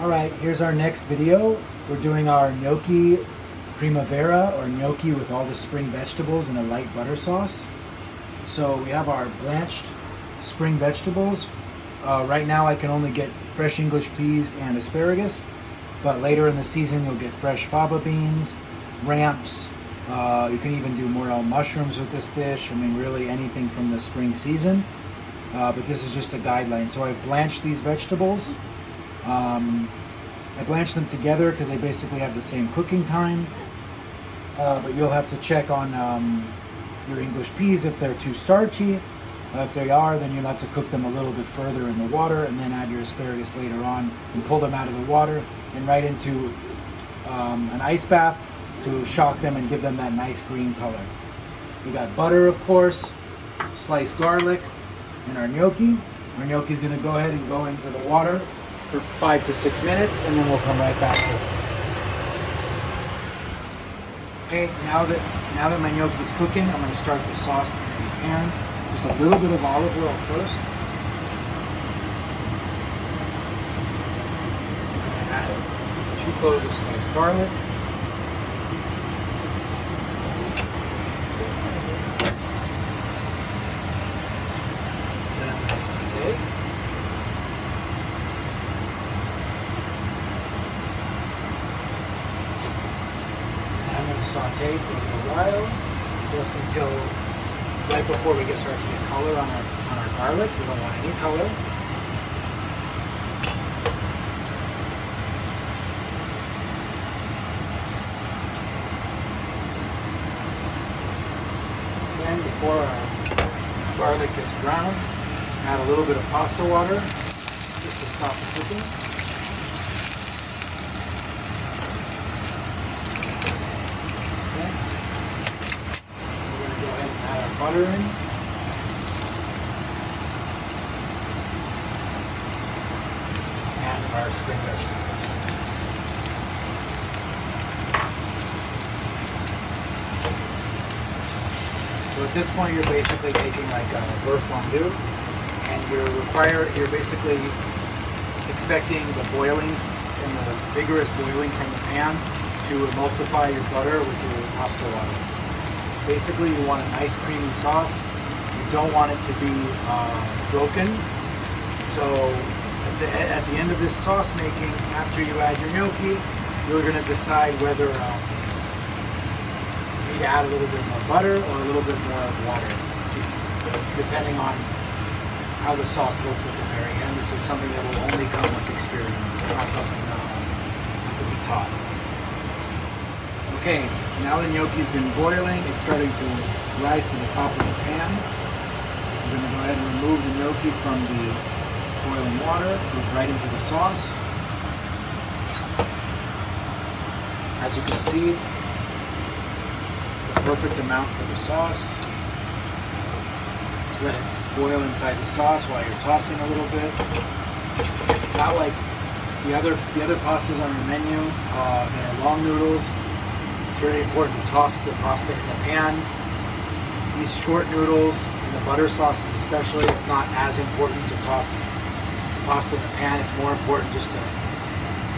Alright, here's our next video. We're doing our gnocchi primavera, or gnocchi with all the spring vegetables and a light butter sauce. So we have our blanched spring vegetables. Right now I can only get fresh English peas and asparagus, but later in the season you'll get fresh fava beans, ramps. You can even do morel mushrooms with this dish. I mean, really anything from the spring season. But this is just a guideline. So I've blanched these vegetables. I blanch them together because they basically have the same cooking time. But you'll have to check on your English peas if they're too starchy. If they are, then you'll have to cook them a little bit further in the water and then add your asparagus later on and pull them out of the water and right into an ice bath to shock them and give them that nice green color. We got butter, of course, sliced garlic, and our gnocchi. Our gnocchi is going to go ahead and go into the water for 5 to 6 minutes, and then we'll come right back to it. Okay, now that my gnocchi is cooking, I'm going to start the sauce in a pan. Just a little bit of olive oil first. I'm going to add 2 cloves of sliced garlic. Then I'm going to saute. Saute for a little while, just until right before we start to get color on our garlic. We don't want any color. Then before our garlic gets brown, add a little bit of pasta water just to stop the cooking. Butter in. And our spring vegetables. So at this point you're basically making like a beurre fondue, and you're basically expecting the boiling and the vigorous boiling from the pan to emulsify your butter with your pasta water. Basically, you want a nice creamy sauce. You don't want it to be broken. So at the end of this sauce making, after you add your gnocchi, you're going to decide whether you need to add a little bit more butter or a little bit more water, just depending on how the sauce looks at the very end. This is something that will only come with experience. It's not something that can be taught. Okay, now the gnocchi's been boiling, it's starting to rise to the top of the pan. We're going to go ahead and remove the gnocchi from the boiling water. It goes right into the sauce. As you can see, it's the perfect amount for the sauce. Just let it boil inside the sauce while you're tossing a little bit. Not like the other pastas on our menu that are long noodles. It's very important to toss the pasta in the pan. These short noodles, in the butter sauces especially, it's not as important to toss the pasta in the pan. It's more important just to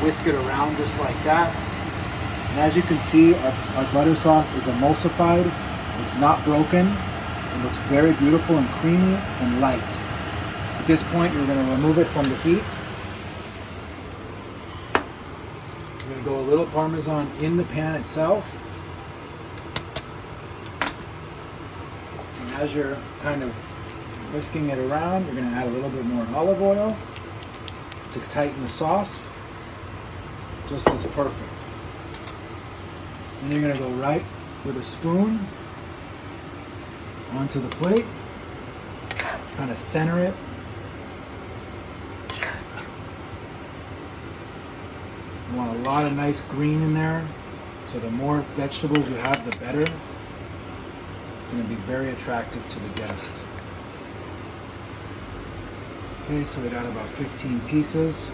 whisk it around just like that. And as you can see, our butter sauce is emulsified. It's not broken. It looks very beautiful and creamy and light. At this point, you're going to remove it from the heat. We're going to go a little Parmesan in the pan itself. And as you're kind of whisking it around, you're going to add a little bit more olive oil to tighten the sauce. Just looks perfect. And you're going to go right with a spoon onto the plate. Kind of center it. You want a lot of nice green in there, so the more vegetables you have, the better. It's going to be very attractive to the guest. Okay, so we got about 15 pieces.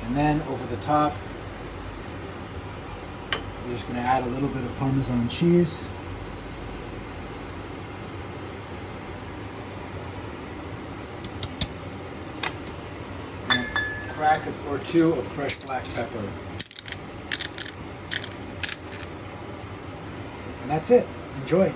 And then over the top, we're just going to add a little bit of Parmesan cheese. crack or two of fresh black pepper. And that's it. Enjoy.